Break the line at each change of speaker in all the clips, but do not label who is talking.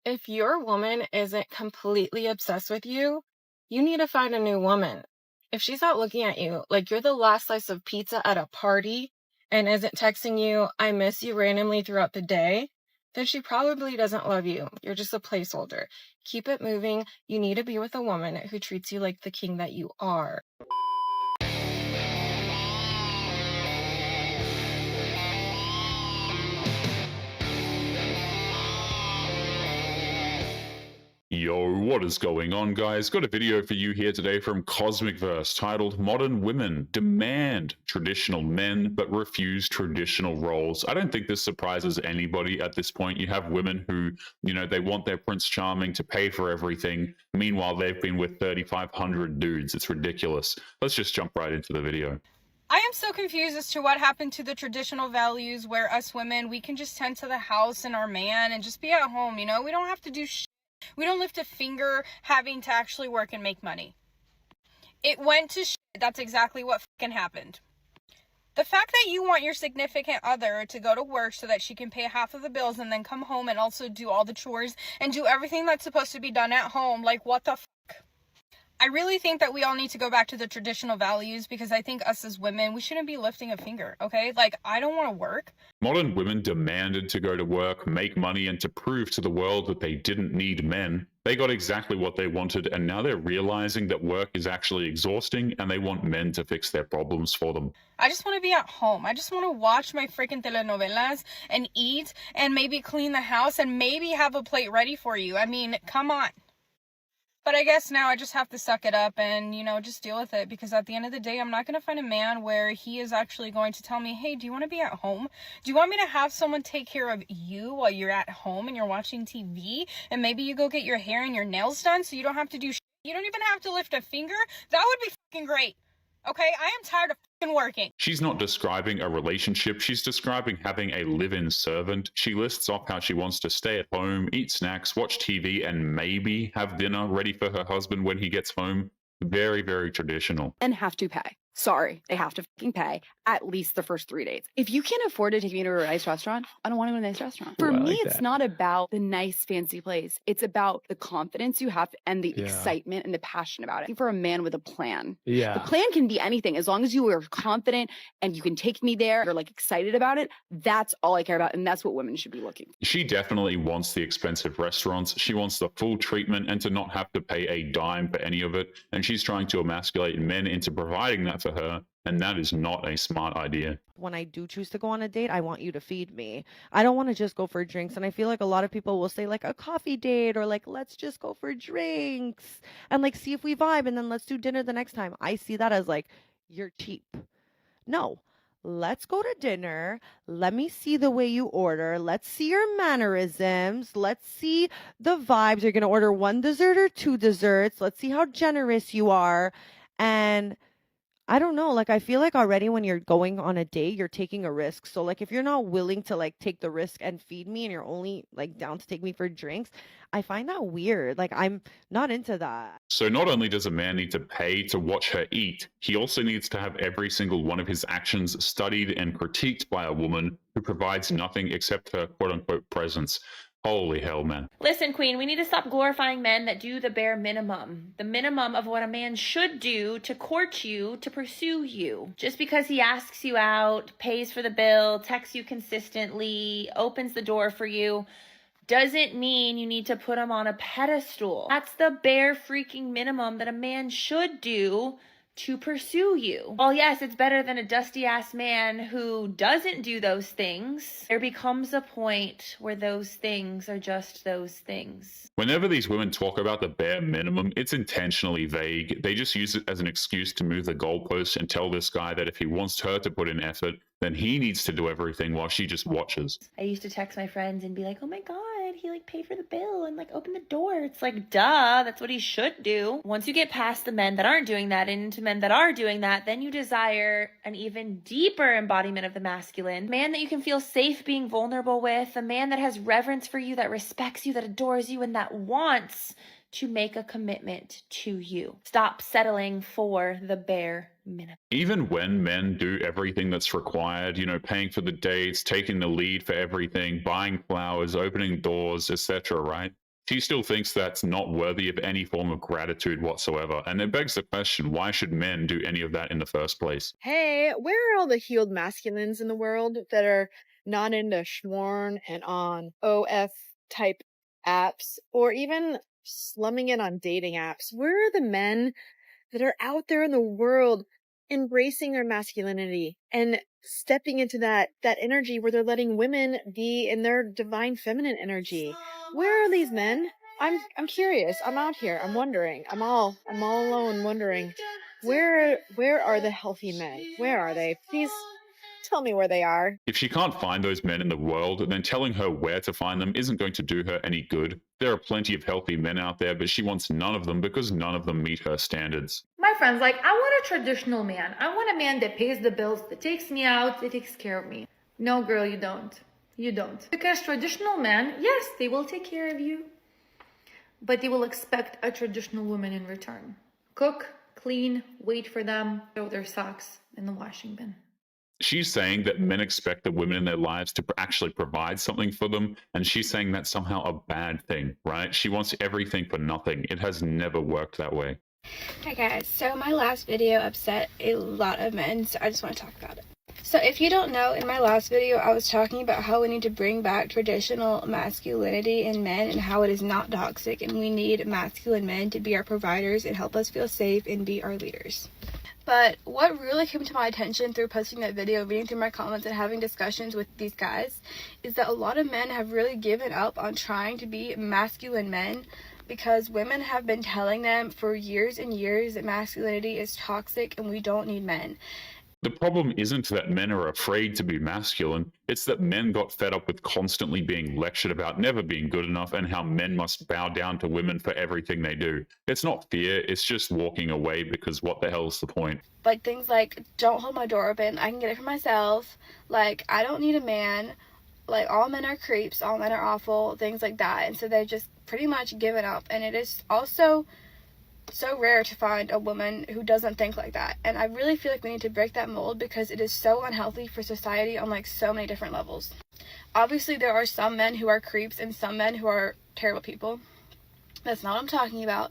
If your woman isn't completely obsessed with you, you need to find a new woman. If she's not looking at you like you're the last slice of pizza at a party and isn't texting you, I miss you randomly throughout the day, then she probably doesn't love you. You're just a placeholder. Keep it moving. You need to be with a woman who treats you like the king that you are.
Yo, what is going on, guys? Got a video for you here today from Cosmic Verse titled Modern Women Demand Traditional Men But Refuse Traditional Roles. I don't think this surprises anybody at this point. You have women who, they want their Prince Charming to pay for everything. Meanwhile, they've been with 3,500 dudes. It's ridiculous. Let's just jump right into the video.
I am so confused as to what happened to the traditional values where us women, we can just tend to the house and our man and just be at home, We don't have to do shit. We don't lift a finger having to actually work and make money. It went to shit. That's exactly what fucking happened. The fact that you want your significant other to go to work so that she can pay half of the bills and then come home and also do all the chores and do everything that's supposed to be done at home, like what the fuck? I really think that we all need to go back to the traditional values because I think us as women, we shouldn't be lifting a finger, okay? Like, I don't want to work.
Modern women demanded to go to work, make money, and to prove to the world that they didn't need men. They got exactly what they wanted, and now they're realizing that work is actually exhausting and they want men to fix their problems for them.
I just want to be at home. I just want to watch my freaking telenovelas and eat and maybe clean the house and maybe have a plate ready for you. I mean, come on. But I guess now I just have to suck it up and, just deal with it because at the end of the day, I'm not going to find a man where he is actually going to tell me, hey, do you want to be at home? Do you want me to have someone take care of you while you're at home and you're watching TV? And maybe you go get your hair and your nails done so you don't have to do shit. You don't even have to lift a finger. That would be fucking great. Okay, I am tired of fucking working.
She's not describing a relationship, she's describing having a live-in servant. She lists off how she wants to stay at home, eat snacks, watch TV, and maybe have dinner ready for her husband when he gets home. Very, very traditional.
And have to pay. Sorry, they have to fucking pay at least the first 3 dates. If you can't afford to take me to a nice restaurant, I don't want to go to a nice restaurant. For me, it's not about the nice fancy place. It's about the confidence you have and the excitement and the passion about it. For a man with a plan. The plan can be anything. As long as you are confident and you can take me there, you're like excited about it, that's all I care about. And that's what women should be looking for.
She definitely wants the expensive restaurants. She wants the full treatment and to not have to pay a dime for any of it. And she's trying to emasculate men into providing that for her, and that is not a smart idea.
When I do choose to go on a date, I want you to feed me. I don't want to just go for drinks. And I feel like a lot of people will say like a coffee date or like, let's just go for drinks and like see if we vibe and then let's do dinner the next time. I see that as like, you're cheap. No, let's go to dinner. Let me see the way you order. Let's see your mannerisms. Let's see the vibes. You're going to order one dessert or two desserts. Let's see how generous you are. And I don't know, like I feel like already when you're going on a date, you're taking a risk. So like if you're not willing to like take the risk and feed me and you're only like down to take me for drinks, I find that weird. Like I'm not into that.
So not only does a man need to pay to watch her eat, he also needs to have every single one of his actions studied and critiqued by a woman who provides nothing except her quote-unquote presence. Holy hell, man.
Listen, Queen, we need to stop glorifying men that do the bare minimum. The minimum of what a man should do to court you, to pursue you. Just because he asks you out, pays for the bill, texts you consistently, opens the door for you, doesn't mean you need to put him on a pedestal. That's the bare freaking minimum that a man should do to pursue you. Well, yes, it's better than a dusty ass man who doesn't do those things. There becomes a point where those things are just those things.
Whenever these women talk about the bare minimum, it's intentionally vague. They just use it as an excuse to move the goalpost and tell this guy that if he wants her to put in effort, then he needs to do everything while she just watches.
I used to text my friends and be like, oh my God, he like paid for the bill and like opened the door. It's like, duh, that's what he should do. Once you get past the men that aren't doing that and into men that are doing that, then you desire an even deeper embodiment of the masculine. A man that you can feel safe being vulnerable with, a man that has reverence for you, that respects you, that adores you, and that wants to make a commitment to you. Stop settling for the bare minimum.
Even when men do everything that's required, paying for the dates, taking the lead for everything, buying flowers, opening doors, etc., right? She still thinks that's not worthy of any form of gratitude whatsoever. And it begs the question, why should men do any of that in the first place?
Hey, where are all the healed masculines in the world that are not into schworn and on OF type apps or even slumming it on dating apps? Where are the men that are out there in the world embracing their masculinity and stepping into that energy where they're letting women be in their divine feminine energy? Where are these men? I'm curious. I'm out here. I'm wondering. I'm all alone wondering. Where are the healthy men? Where are they? Please tell me where they are.
If she can't find those men in the world, then telling her where to find them isn't going to do her any good. There are plenty of healthy men out there, but she wants none of them because none of them meet her standards.
My friend's like, I want a traditional man. I want a man that pays the bills, that takes me out, that takes care of me. No, girl, you don't. You don't. Because traditional men, yes, they will take care of you, but they will expect a traditional woman in return. Cook, clean, wait for them, throw their socks in the washing bin.
She's saying that men expect the women in their lives to actually provide something for them, and she's saying that's somehow a bad thing, right? She wants everything for nothing. It has never worked that way.
Hi guys, so my last video upset a lot of men, so I just want to talk about it. So if you don't know, in my last video I was talking about how we need to bring back traditional masculinity in men and how it is not toxic, and we need masculine men to be our providers and help us feel safe and be our leaders. But what really came to my attention through posting that video, reading through my comments, and having discussions with these guys is that a lot of men have really given up on trying to be masculine men because women have been telling them for years and years that masculinity is toxic and we don't need men.
The problem isn't that men are afraid to be masculine, it's that men got fed up with constantly being lectured about never being good enough and how men must bow down to women for everything they do. It's not fear, it's just walking away because what the hell is the point?
Like things like, don't hold my door open, I can get it for myself, like, I don't need a man, like, all men are creeps, all men are awful, things like that. And so they've just pretty much given up, and it is also so rare to find a woman who doesn't think like that. And I really feel like we need to break that mold because it is so unhealthy for society on like so many different levels. Obviously there are some men who are creeps and some men who are terrible people. That's not what I'm talking about.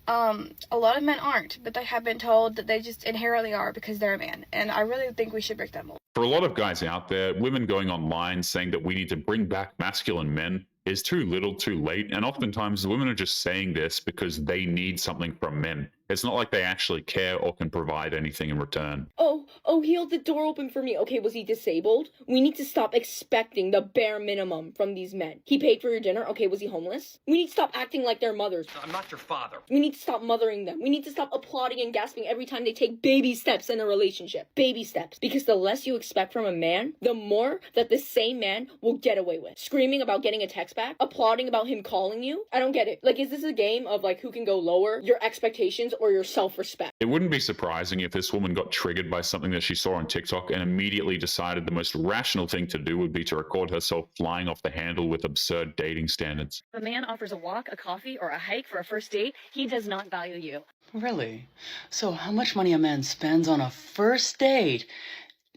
A lot of men aren't, but they have been told that they just inherently are because they're a man. And I really think we should break that mold.
For a lot of guys out there, women going online saying that we need to bring back masculine men is too little too late, and oftentimes the women are just saying this because they need something from men. It's not like they actually care or can provide anything in return.
Oh, he held the door open for me. Okay, was he disabled? We need to stop expecting the bare minimum from these men. He paid for your dinner. Okay, was he homeless? We need to stop acting like they're mothers.
I'm not your father.
We need to stop mothering them. We need to stop applauding and gasping every time they take baby steps in a relationship. Baby steps. Because the less you expect from a man, the more that the same man will get away with. Screaming about getting a text back, applauding about him calling you. I don't get it. Like, is this a game of like who can go lower, your expectations or your self-respect?
It wouldn't be surprising if this woman got triggered by something that she saw on TikTok and immediately decided the most rational thing to do would be to record herself flying off the handle with absurd dating standards.
If a man offers a walk, a coffee, or a hike for a first date, he does not value you.
Really? So how much money a man spends on a first date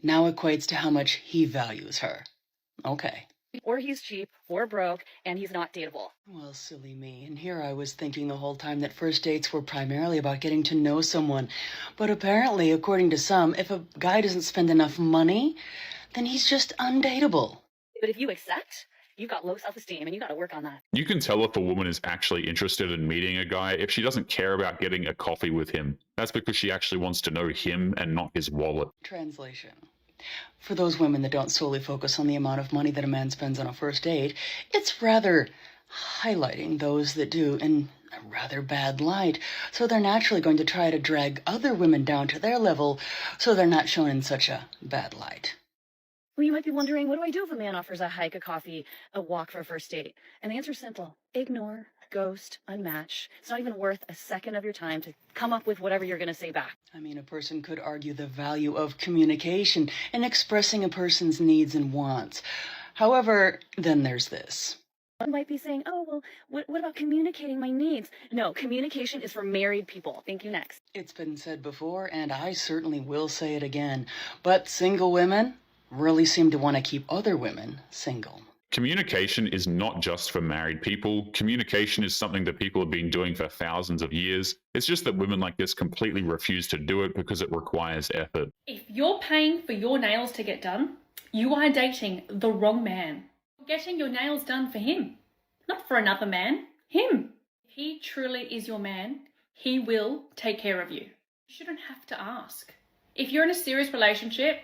now equates to how much he values her. Okay.
Or he's cheap, or broke, and he's not dateable.
Well, silly me. And here I was thinking the whole time that first dates were primarily about getting to know someone. But apparently, according to some, if a guy doesn't spend enough money, then he's just undateable.
But if you accept, you've got low self-esteem, and you got to work on that.
You can tell if a woman is actually interested in meeting a guy if she doesn't care about getting a coffee with him. That's because she actually wants to know him and not his wallet.
Translation. For those women that don't solely focus on the amount of money that a man spends on a first date, it's rather highlighting those that do in a rather bad light. So they're naturally going to try to drag other women down to their level so they're not shown in such a bad light.
Well, you might be wondering, what do I do if a man offers a hike, a coffee, a walk for a first date? And the answer's simple. Ignore, ghost, unmatch. It's not even worth a second of your time to come up with whatever you're going to say back.
I mean, a person could argue the value of communication and expressing a person's needs and wants. However, then there's this.
One might be saying, oh, well, what about communicating my needs? No, communication is for married people. Thank you, next.
It's been said before, and I certainly will say it again. But single women really seem to want to keep other women single.
Communication is not just for married people. Communication is something that people have been doing for thousands of years. It's just that women like this completely refuse to do it because it requires effort.
If you're paying for your nails to get done, you are dating the wrong man. You're getting your nails done for him, not for another man. Him. If he truly is your man, he will take care of you. You shouldn't have to ask. If you're in a serious relationship,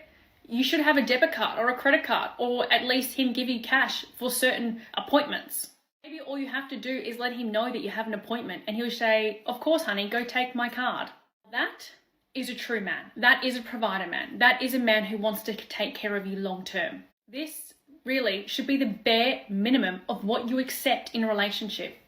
you should have a debit card or a credit card, or at least him give you cash for certain appointments. Maybe all you have to do is let him know that you have an appointment and he'll say, of course, honey, go take my card. That is a true man. That is a provider man. That is a man who wants to take care of you long term. This really should be the bare minimum of what you accept in a relationship.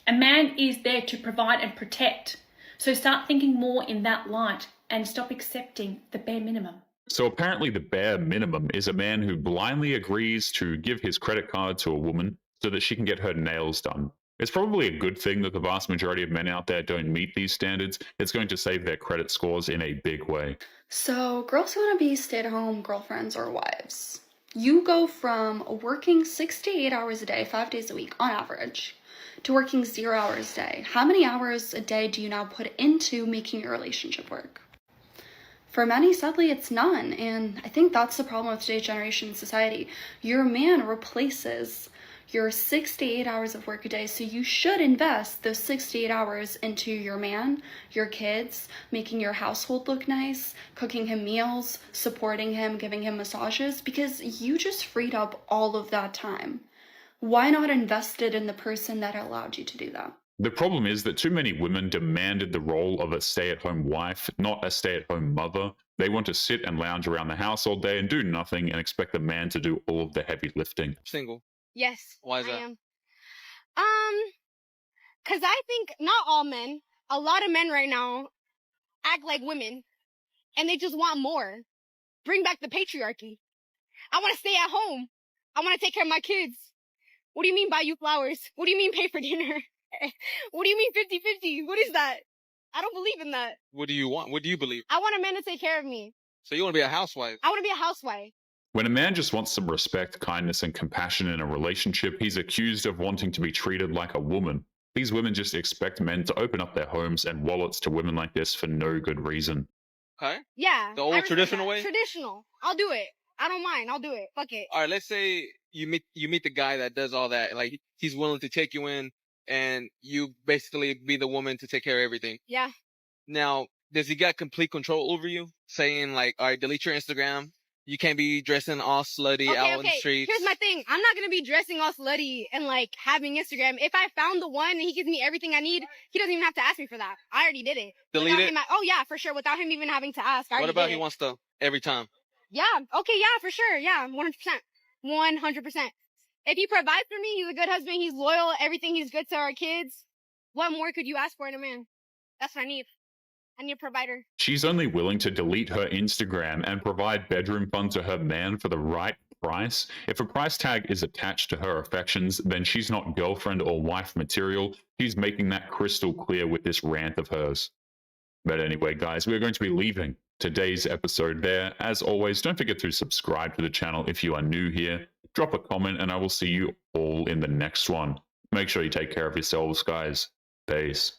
A man is there to provide and protect. So start thinking more in that light and stop accepting the bare minimum.
So apparently the bare minimum is a man who blindly agrees to give his credit card to a woman so that she can get her nails done. It's probably a good thing that the vast majority of men out there don't meet these standards. It's going to save their credit scores in a big way.
So girls who want to be stay-at-home girlfriends or wives, you go from working 6 to 8 hours a day, 5 days a week on average, to working 0 hours a day. How many hours a day do you now put into making your relationship work? For many, sadly, it's none, and I think that's the problem with today's generation society. Your man replaces your 6 to 8 hours of work a day, so you should invest those 6 to 8 hours into your man, your kids, making your household look nice, cooking him meals, supporting him, giving him massages, because you just freed up all of that time. Why not invest it in the person that allowed you to do that?
The problem is that too many women demanded the role of a stay-at-home wife, not a stay-at-home mother. They want to sit and lounge around the house all day and do nothing and expect the man to do all of the heavy lifting.
Single.
Yes.
Why is that?
I am. Because I think not all men, a lot of men right now act like women and they just want more. Bring back the patriarchy. I want to stay at home. I want to take care of my kids. What do you mean buy you flowers? What do you mean pay for dinner? What do you mean 50-50? What is that? I don't believe in that.
What do you want? What do you believe?
I want a man to take care of me.
So you want to be a housewife?
I want to be a housewife.
When a man just wants some respect, kindness, and compassion in a relationship, he's accused of wanting to be treated like a woman. These women just expect men to open up their homes and wallets to women like this for no good reason.
Okay.
Yeah.
The old traditional way?
Traditional. I'll do it. I don't mind. I'll do it. Fuck it.
All right, let's say you meet the guy that does all that. Like, he's willing to take you in and you basically be the woman to take care of everything.
Yeah.
Now, does he got complete control over you? Saying like, all right, delete your Instagram. You can't be dressing all slutty out on the streets.
Here's my thing. I'm not going to be dressing all slutty and like having Instagram. If I found the one and he gives me everything I need, he doesn't even have to ask me for that. I already did it.
Delete it?
Oh yeah, for sure. Without him even having to ask.
What about he wants to every time?
Yeah. Okay. Yeah, for sure. Yeah. 100%. 100%. If he provides for me, he's a good husband. He's loyal. Everything. He's good to our kids. What more could you ask for in a man? That's what I need. I need a provider.
She's only willing to delete her Instagram and provide bedroom fun to her man for the right price. If a price tag is attached to her affections, then she's not girlfriend or wife material. She's making that crystal clear with this rant of hers. But anyway, guys, we're going to be leaving today's episode there. As always, don't forget to subscribe to the channel if you are new here. Drop a comment, and I will see you all in the next one. Make sure you take care of yourselves, guys. Peace.